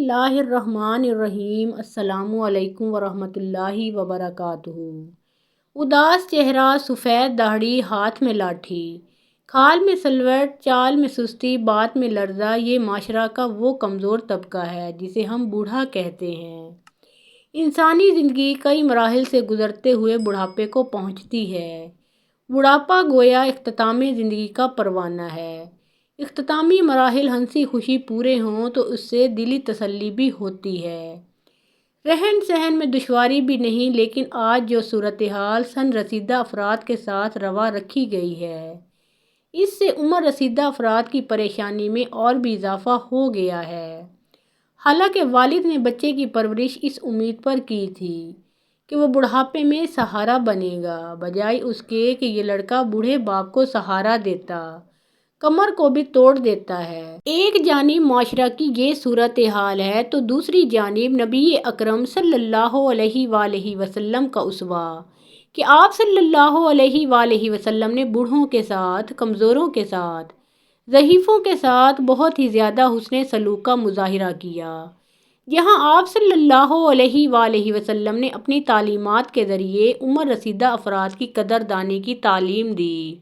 اللہ الرحمن الرحیم۔ السلام علیکم ورحمۃ اللہ وبرکاتہ۔ اداس چہرہ، سفید داڑھی، ہاتھ میں لاٹھی، کھال میں سلوٹ، چال میں سستی، بات میں لرزہ، یہ معاشرہ کا وہ کمزور طبقہ ہے جسے ہم بوڑھا کہتے ہیں۔ انسانی زندگی کئی مراحل سے گزرتے ہوئے بڑھاپے کو پہنچتی ہے۔ بڑھاپا گویا اختتام زندگی کا پروانہ ہے۔ اختتامی مراحل ہنسی خوشی پورے ہوں تو اس سے دلی تسلی بھی ہوتی ہے۔ رہن سہن میں دشواری بھی نہیں، لیکن آج جو صورتحال سن رسیدہ افراد کے ساتھ روا رکھی گئی ہے، اس سے عمر رسیدہ افراد کی پریشانی میں اور بھی اضافہ ہو گیا ہے۔ حالانکہ والد نے بچے کی پرورش اس امید پر کی تھی کہ وہ بڑھاپے میں سہارا بنے گا، بجائے اس کے کہ یہ لڑکا بوڑھے باپ کو سہارا دیتا، کمر کو بھی توڑ دیتا ہے۔ ایک جانب معاشرہ کی یہ صورتحال ہے تو دوسری جانب نبی اکرم صلی اللہ علیہ وآلہ وسلم کا اسوہ کہ آپ صلی اللہ علیہ وآلہ وسلم نے بوڑھوں کے ساتھ، کمزوروں کے ساتھ، ضعیفوں کے ساتھ بہت ہی زیادہ حسن سلوک کا مظاہرہ کیا۔ جہاں آپ صلی اللہ علیہ وآلہ وسلم نے اپنی تعلیمات کے ذریعے عمر رسیدہ افراد کی قدردانی کی تعلیم دی،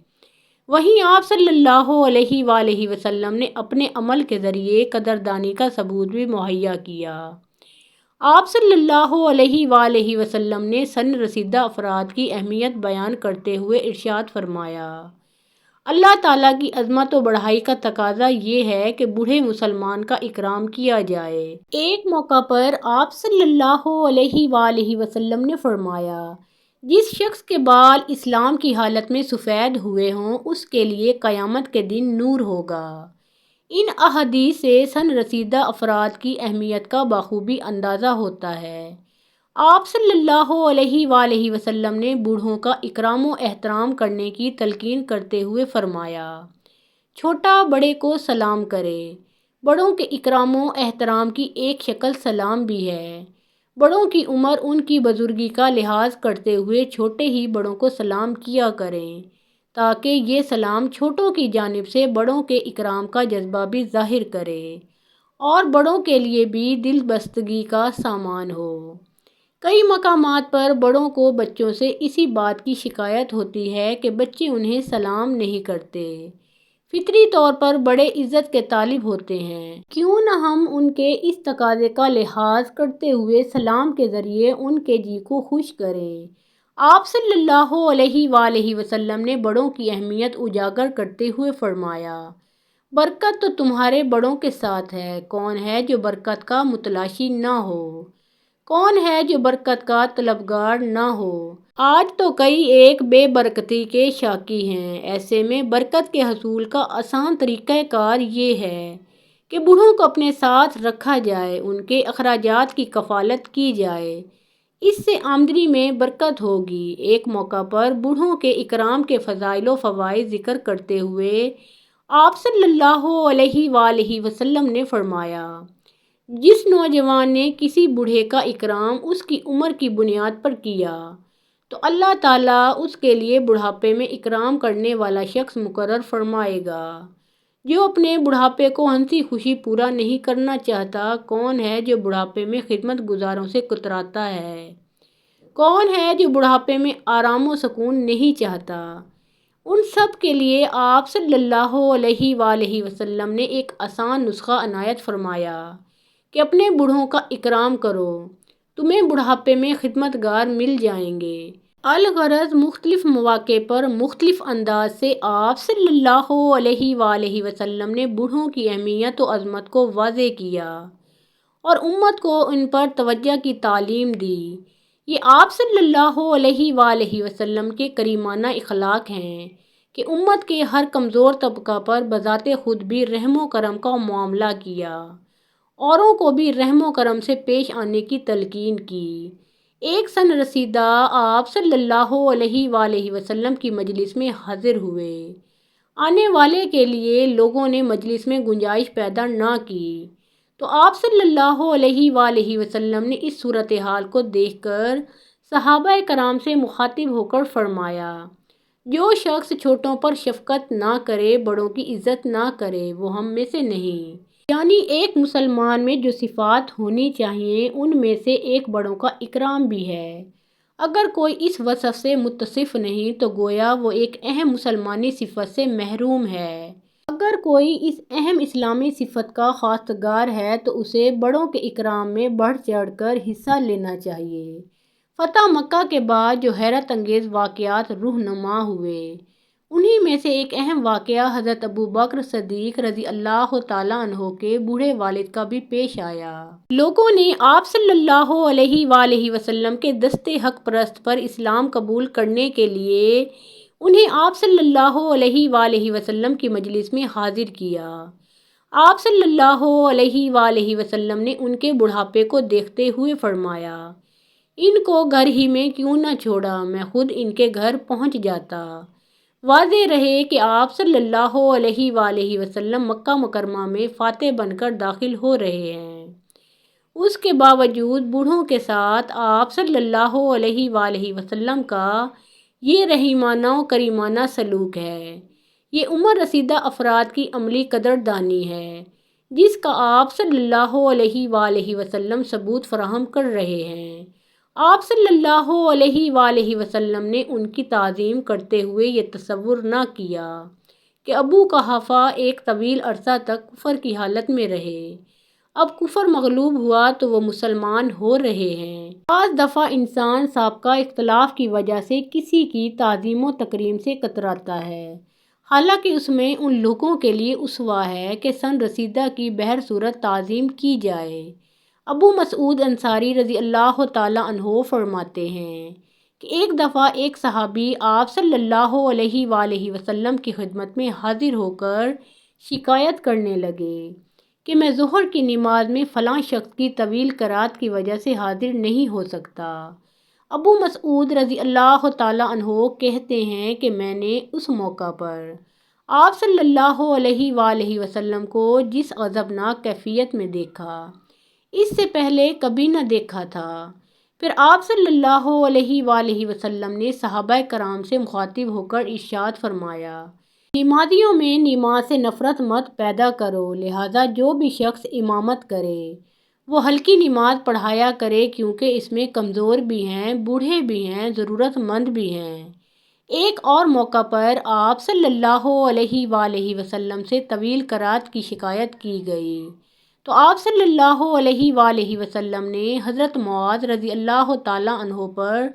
وہیں آپ صلی اللہ علیہ وآلہ وسلم نے اپنے عمل کے ذریعے قدردانی کا ثبوت بھی مہیا کیا۔ آپ صلی اللہ علیہ وآلہ وسلم نے سن رسیدہ افراد کی اہمیت بیان کرتے ہوئے ارشاد فرمایا، اللہ تعالیٰ کی عظمت و بڑائی کا تقاضا یہ ہے کہ بوڑھے مسلمان کا اکرام کیا جائے۔ ایک موقع پر آپ صلی اللہ علیہ وآلہ وسلم نے فرمایا، جس شخص کے بال اسلام کی حالت میں سفید ہوئے ہوں اس کے لیے قیامت کے دن نور ہوگا۔ ان احادیث سے سن رسیدہ افراد کی اہمیت کا بخوبی اندازہ ہوتا ہے۔ آپ صلی اللہ علیہ وآلہ وسلم نے بوڑھوں کا اکرام و احترام کرنے کی تلقین کرتے ہوئے فرمایا، چھوٹا بڑے کو سلام کرے۔ بڑوں کے اکرام و احترام کی ایک شکل سلام بھی ہے۔ بڑوں کی عمر ان کی بزرگی کا لحاظ کرتے ہوئے چھوٹے ہی بڑوں کو سلام کیا کریں، تاکہ یہ سلام چھوٹوں کی جانب سے بڑوں کے اکرام کا جذبہ بھی ظاہر کرے اور بڑوں کے لیے بھی دل بستگی کا سامان ہو۔ کئی مقامات پر بڑوں کو بچوں سے اسی بات کی شکایت ہوتی ہے کہ بچے انہیں سلام نہیں کرتے۔ فطری طور پر بڑے عزت کے طالب ہوتے ہیں، کیوں نہ ہم ان کے اس تقاضے کا لحاظ کرتے ہوئے سلام کے ذریعے ان کے جی کو خوش کریں۔ آپ صلی اللہ علیہ وآلہ وسلم نے بڑوں کی اہمیت اجاگر کرتے ہوئے فرمایا، برکت تو تمہارے بڑوں کے ساتھ ہے، کون ہے جو برکت کا متلاشی نہ ہو، کون ہے جو برکت کا طلبگار نہ ہو۔ آج تو کئی ایک بے برکتی کے شاکی ہیں، ایسے میں برکت کے حصول کا آسان طریقہ کار یہ ہے کہ بوڑھوں کو اپنے ساتھ رکھا جائے، ان کے اخراجات کی کفالت کی جائے، اس سے آمدنی میں برکت ہوگی۔ ایک موقع پر بوڑھوں کے اکرام کے فضائل و فوائد ذکر کرتے ہوئے آپ صلی اللہ علیہ وآلہ وسلم نے فرمایا، جس نوجوان نے کسی بوڑھے کا اکرام اس کی عمر کی بنیاد پر کیا تو اللہ تعالیٰ اس کے لیے بڑھاپے میں اکرام کرنے والا شخص مقرر فرمائے گا۔ جو اپنے بڑھاپے کو ہنسی خوشی پورا نہیں کرنا چاہتا، کون ہے جو بڑھاپے میں خدمت گزاروں سے کتراتا ہے، کون ہے جو بڑھاپے میں آرام و سکون نہیں چاہتا، ان سب کے لیے آپ صلی اللہ علیہ وآلہ وسلم نے ایک آسان نسخہ عنایت فرمایا کہ اپنے بوڑھوں کا اکرام کرو، تمہیں بڑھاپے میں خدمتگار مل جائیں گے۔ الغرض مختلف مواقع پر مختلف انداز سے آپ صلی اللہ علیہ وآلہ وسلم نے بوڑھوں کی اہمیت و عظمت کو واضح کیا اور امت کو ان پر توجہ کی تعلیم دی۔ یہ آپ صلی اللہ علیہ وآلہ وسلم کے کریمانہ اخلاق ہیں کہ امت کے ہر کمزور طبقہ پر بذات خود بھی رحم و کرم کا معاملہ کیا، اوروں کو بھی رحم و کرم سے پیش آنے کی تلقین کی۔ ایک سن رسیدہ آپ صلی اللہ علیہ وآلہ وسلم کی مجلس میں حاضر ہوئے، آنے والے کے لیے لوگوں نے مجلس میں گنجائش پیدا نہ کی تو آپ صلی اللہ علیہ وآلہ وسلم نے اس صورتحال کو دیکھ کر صحابہ کرام سے مخاطب ہو کر فرمایا، جو شخص چھوٹوں پر شفقت نہ کرے، بڑوں کی عزت نہ کرے، وہ ہم میں سے نہیں۔ یعنی ایک مسلمان میں جو صفات ہونی چاہیے ان میں سے ایک بڑوں کا اکرام بھی ہے۔ اگر کوئی اس وصف سے متصف نہیں تو گویا وہ ایک اہم مسلمانی صفت سے محروم ہے۔ اگر کوئی اس اہم اسلامی صفت کا خواستگار ہے تو اسے بڑوں کے اکرام میں بڑھ چڑھ کر حصہ لینا چاہیے۔ فتح مکہ کے بعد جو حیرت انگیز واقعات رونما ہوئے انہی میں سے ایک اہم واقعہ حضرت ابوبکر صدیق رضی اللہ تعالیٰ عنہ کے بوڑھے والد کا بھی پیش آیا۔ لوگوں نے آپ صلی اللہ علیہ وآلہ وسلم کے دستے حق پرست پر اسلام قبول کرنے کے لیے انہیں آپ صلی اللہ علیہ وآلہ وسلم کی مجلس میں حاضر کیا۔ آپ صلی اللہ علیہ وآلہ وسلم نے ان کے بڑھاپے کو دیکھتے ہوئے فرمایا، ان کو گھر ہی میں کیوں نہ چھوڑا، میں خود ان کے گھر پہنچ جاتا۔ واضح رہے کہ آپ صلی اللہ علیہ وآلہ وسلم مکہ مکرمہ میں فاتح بن کر داخل ہو رہے ہیں۔ اس کے باوجود بوڑھوں کے ساتھ آپ صلی اللہ علیہ وآلہ وسلم کا یہ رحیمانہ و کریمانہ سلوک ہے۔ یہ عمر رسیدہ افراد کی عملی قدردانی ہے جس کا آپ صلی اللہ علیہ وآلہ وسلم ثبوت فراہم کر رہے ہیں۔ آپ صلی اللہ علیہ وآلہ وسلم نے ان کی تعظیم کرتے ہوئے یہ تصور نہ کیا کہ ابو قحافہ ایک طویل عرصہ تک کفر کی حالت میں رہے۔ اب کفر مغلوب ہوا تو وہ مسلمان ہو رہے ہیں۔ بعض دفعہ انسان سابقہ اختلاف کی وجہ سے کسی کی تعظیم و تکریم سے کتراتا ہے، حالانکہ اس میں ان لوگوں کے لیے اسوہ ہے کہ سن رسیدہ کی بہر صورت تعظیم کی جائے۔ ابو مسعود انصاری رضی اللہ تعالیٰ عنہ فرماتے ہیں کہ ایک دفعہ ایک صحابی آپ صلی اللہ علیہ وآلہ وسلم کی خدمت میں حاضر ہو کر شکایت کرنے لگے کہ میں ظہر کی نماز میں فلاں شخص کی طویل قرات کی وجہ سے حاضر نہیں ہو سکتا۔ ابو مسعود رضی اللہ تعالیٰ عنہ کہتے ہیں کہ میں نے اس موقع پر آپ صلی اللہ علیہ وآلہ وسلم کو جس غضبناک کیفیت میں دیکھا اس سے پہلے کبھی نہ دیکھا تھا۔ پھر آپ صلی اللہ علیہ وآلہ وسلم نے صحابہ کرام سے مخاطب ہو کر ارشاد فرمایا، نمازیوں میں نماز سے نفرت مت پیدا کرو، لہٰذا جو بھی شخص امامت کرے وہ ہلکی نماز پڑھایا کرے کیونکہ اس میں کمزور بھی ہیں، بوڑھے بھی ہیں، ضرورت مند بھی ہیں۔ ایک اور موقع پر آپ صلی اللہ علیہ وآلہ وسلم سے طویل قرات کی شکایت کی گئی تو آپ صلی اللہ علیہ وآلہ وسلم نے حضرت معاذ رضی اللہ تعالیٰ عنہ پر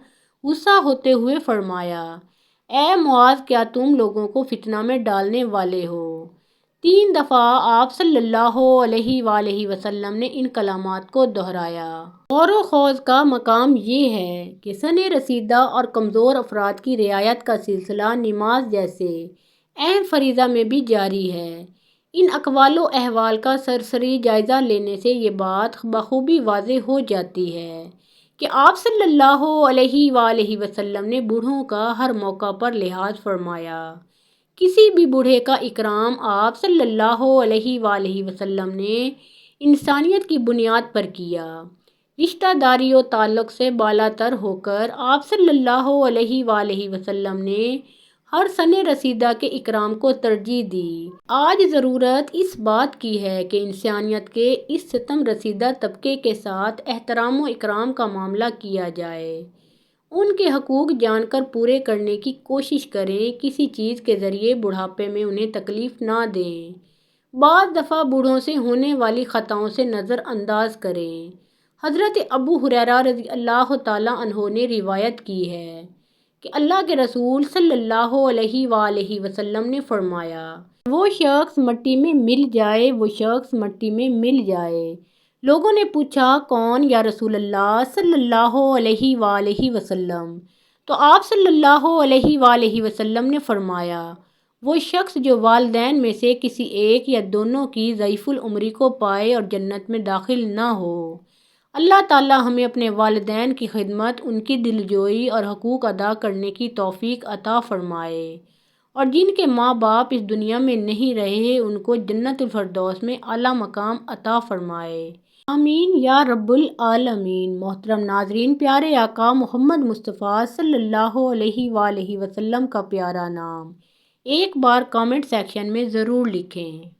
غصہ ہوتے ہوئے فرمایا، اے معاذ کیا تم لوگوں کو فتنہ میں ڈالنے والے ہو؟ 3 دفعہ آپ صلی اللہ علیہ وآلہ وسلم نے ان کلمات کو دہرایا۔ غور و خوض کا مقام یہ ہے کہ سن رسیدہ اور کمزور افراد کی رعایت کا سلسلہ نماز جیسے اہم فریضہ میں بھی جاری ہے۔ ان اقوال و احوال کا سرسری جائزہ لینے سے یہ بات بخوبی واضح ہو جاتی ہے کہ آپ صلی اللہ علیہ وآلہ وسلم نے بوڑھوں کا ہر موقع پر لحاظ فرمایا۔ کسی بھی بوڑھے کا اکرام آپ صلی اللہ علیہ وآلہ وسلم نے انسانیت کی بنیاد پر کیا۔ رشتہ داری و تعلق سے بالا تر ہو کر آپ صلی اللہ علیہ وآلہ وسلم نے ہر سن رسیدہ کے اکرام کو ترجیح دی۔ آج ضرورت اس بات کی ہے کہ انسانیت کے اس ستم رسیدہ طبقے کے ساتھ احترام و اکرام کا معاملہ کیا جائے، ان کے حقوق جان کر پورے کرنے کی کوشش کریں، کسی چیز کے ذریعے بڑھاپے میں انہیں تکلیف نہ دیں، بعض دفعہ بوڑھوں سے ہونے والی خطاؤں سے نظر انداز کریں۔ حضرت ابو ہریرہ رضی اللہ تعالیٰ عنہ نے روایت کی ہے کہ اللہ کے رسول صلی اللہ علیہ وآلہ وسلم نے فرمایا، وہ شخص مٹی میں مل جائے، وہ شخص مٹی میں مل جائے۔ لوگوں نے پوچھا، کون یا رسول اللہ صلی اللہ علیہ وآلہ وسلم؟ تو آپ صلی اللہ علیہ وآلہ وسلم نے فرمایا، وہ شخص جو والدین میں سے کسی ایک یا دونوں کی ضعیف العمری کو پائے اور جنت میں داخل نہ ہو۔ اللہ تعالیٰ ہمیں اپنے والدین کی خدمت، ان کی دلجوئی اور حقوق ادا کرنے کی توفیق عطا فرمائے، اور جن کے ماں باپ اس دنیا میں نہیں رہے ان کو جنت الفردوس میں اعلیٰ مقام عطا فرمائے، آمین یا رب العالمین۔ محترم ناظرین، پیارے آقا محمد مصطفیٰ صلی اللہ علیہ وآلہ وسلم کا پیارا نام ایک بار کامنٹ سیکشن میں ضرور لکھیں۔